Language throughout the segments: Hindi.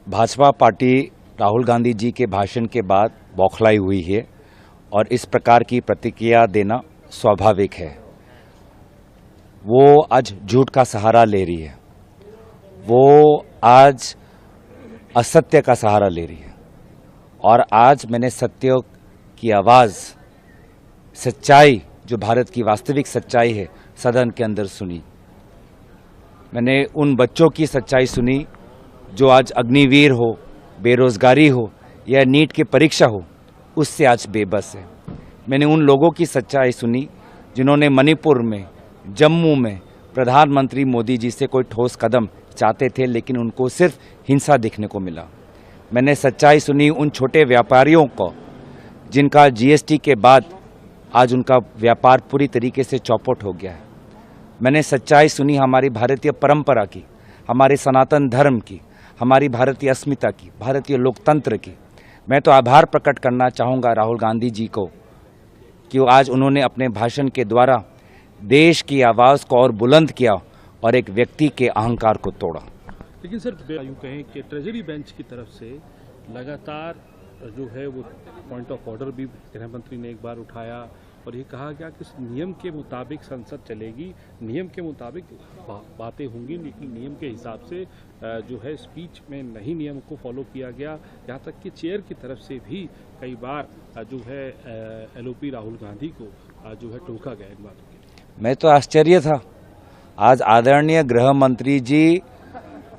भाजपा पार्टी राहुल गांधी जी के भाषण के बाद बौखलाई हुई है और इस प्रकार की प्रतिक्रिया देना स्वाभाविक है। वो आज झूठ का सहारा ले रही है, वो आज असत्य का सहारा ले रही है और आज मैंने सत्य की आवाज़, सच्चाई जो भारत की वास्तविक सच्चाई है सदन के अंदर सुनी। मैंने उन बच्चों की सच्चाई सुनी जो आज अग्निवीर हो, बेरोजगारी हो या नीट की परीक्षा हो, उससे आज बेबस है। मैंने उन लोगों की सच्चाई सुनी जिन्होंने मणिपुर में, जम्मू में प्रधानमंत्री मोदी जी से कोई ठोस कदम चाहते थे लेकिन उनको सिर्फ हिंसा देखने को मिला। मैंने सच्चाई सुनी उन छोटे व्यापारियों को जिनका जीएसटी के बाद आज उनका व्यापार पूरी तरीके से चौपट हो गया है। मैंने सच्चाई सुनी हमारी भारतीय परंपरा की, हमारे सनातन धर्म की, हमारी भारतीय अस्मिता की, भारतीय लोकतंत्र की। मैं तो आभार प्रकट करना चाहूँगा राहुल गांधी जी को कि आज उन्होंने अपने भाषण के द्वारा देश की आवाज़ को और बुलंद किया और एक व्यक्ति के अहंकार को तोड़ा। लेकिन सर यूँ कहें कि ट्रेजरी बेंच की तरफ से लगातार जो है वो पॉइंट ऑफ ऑर्डर भी गृह मंत्री ने एक बार उठाया और ये कहा गया कि नियम के मुताबिक संसद चलेगी, नियम के मुताबिक बातें होंगी, लेकिन नियम के हिसाब से जो है स्पीच में नहीं नियम को फॉलो किया गया। यहाँ तक कि चेयर की तरफ से भी कई बार जो है एलओपी राहुल गांधी को जो है टोका गया इन बातों के। मैं तो आश्चर्य था। आज आदरणीय गृह मंत्री जी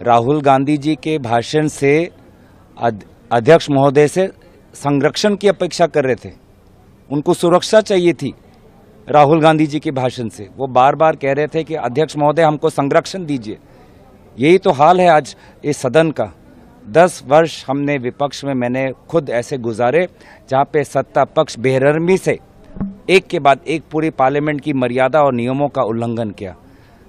राहुल गांधी जी के भाषण से अध्यक्ष महोदय से संरक्षण की अपेक्षा कर रहे थे। उनको सुरक्षा चाहिए थी राहुल गांधी जी के भाषण से। वो बार बार कह रहे थे कि अध्यक्ष महोदय हमको संरक्षण दीजिए। यही तो हाल है आज इस सदन का। 10 वर्ष हमने विपक्ष में मैंने खुद ऐसे गुजारे जहाँ पे सत्ता पक्ष बेरहमी से एक के बाद एक पूरी पार्लियामेंट की मर्यादा और नियमों का उल्लंघन किया।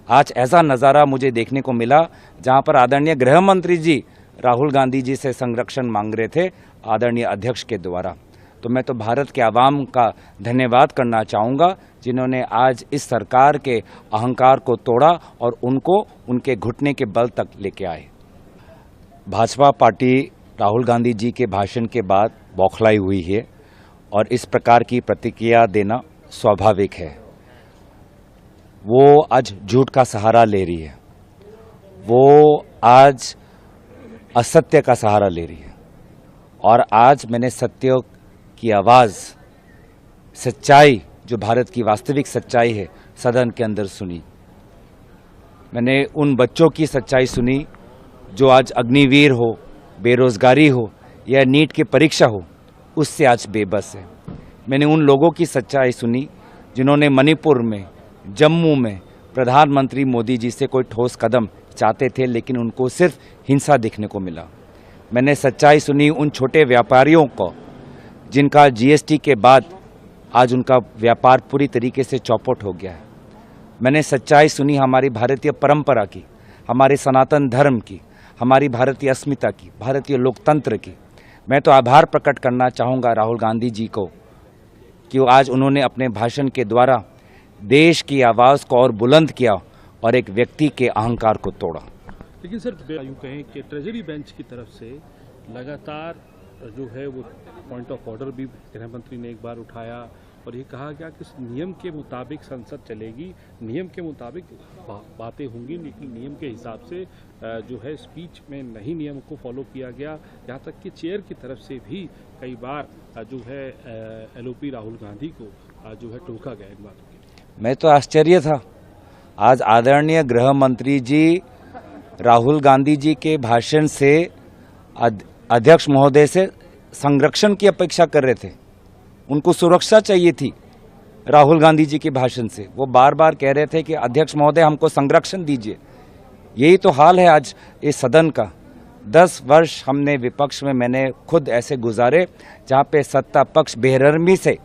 आज ऐसा नज़ारा मुझे देखने को मिला जहाँ पर आदरणीय गृह मंत्री जी राहुल गांधी जी से संरक्षण मांग रहे थे आदरणीय अध्यक्ष के द्वारा। तो मैं तो भारत के आवाम का धन्यवाद करना चाहूँगा जिन्होंने आज इस सरकार के अहंकार को तोड़ा और उनको उनके घुटने के बल तक लेके आए। भाजपा पार्टी राहुल गांधी जी के भाषण के बाद बौखलाई हुई है और इस प्रकार की प्रतिक्रिया देना स्वाभाविक है। वो आज झूठ का सहारा ले रही है, वो आज असत्य का सहारा ले रही है और आज मैंने सत्य की आवाज़, सच्चाई जो भारत की वास्तविक सच्चाई है सदन के अंदर सुनी। मैंने उन बच्चों की सच्चाई सुनी जो आज अग्निवीर हो, बेरोजगारी हो या नीट की परीक्षा हो, उससे आज बेबस है। मैंने उन लोगों की सच्चाई सुनी जिन्होंने मणिपुर में, जम्मू में प्रधानमंत्री मोदी जी से कोई ठोस कदम चाहते थे लेकिन उनको सिर्फ हिंसा देखने को मिला। मैंने सच्चाई सुनी उन छोटे व्यापारियों को जिनका जीएसटी के बाद आज उनका व्यापार पूरी तरीके से चौपट हो गया है। मैंने सच्चाई सुनी हमारी भारतीय परंपरा की, हमारे सनातन धर्म की, हमारी भारतीय अस्मिता की, भारतीय लोकतंत्र की। मैं तो आभार प्रकट करना चाहूँगा राहुल गांधी जी को कि आज उन्होंने अपने भाषण के द्वारा देश की आवाज़ को और बुलंद किया और एक व्यक्ति के अहंकार को तोड़ा। लेकिन सर यूँ कहें कि ट्रेजरी बेंच की तरफ से लगातार जो है वो पॉइंट ऑफ ऑर्डर भी गृह मंत्री ने एक बार उठाया और ये कहा गया कि नियम के मुताबिक संसद चलेगी, नियम के मुताबिक बातें होंगी, लेकिन नियम के हिसाब से जो है स्पीच में नहीं नियम को फॉलो किया गया। यहाँ तक कि चेयर की तरफ से भी कई बार जो है एलओपी राहुल गांधी को जो है टोका गया इन बातों के। मैं तो आश्चर्य था। आज आदरणीय गृह मंत्री जी राहुल गांधी जी के भाषण से अध्यक्ष महोदय से संरक्षण की अपेक्षा कर रहे थे। उनको सुरक्षा चाहिए थी राहुल गांधी जी के भाषण से। वो बार बार कह रहे थे कि अध्यक्ष महोदय हमको संरक्षण दीजिए। यही तो हाल है आज इस सदन का। 10 वर्ष हमने विपक्ष में मैंने खुद ऐसे गुजारे जहाँ पे सत्ता पक्ष बेरहमी से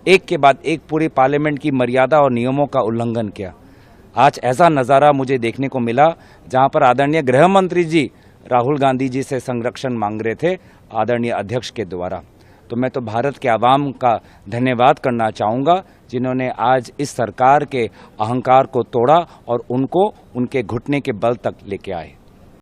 एक के बाद एक पूरी पार्लियामेंट की मर्यादा और नियमों का उल्लंघन किया। आज ऐसा नज़ारा मुझे देखने को मिला जहाँ पर आदरणीय गृह मंत्री जी राहुल गांधी जी से संरक्षण मांग रहे थे आदरणीय अध्यक्ष के द्वारा। तो मैं तो भारत के आवाम का धन्यवाद करना चाहूँगा जिन्होंने आज इस सरकार के अहंकार को तोड़ा और उनको उनके घुटने के बल तक लेके आए।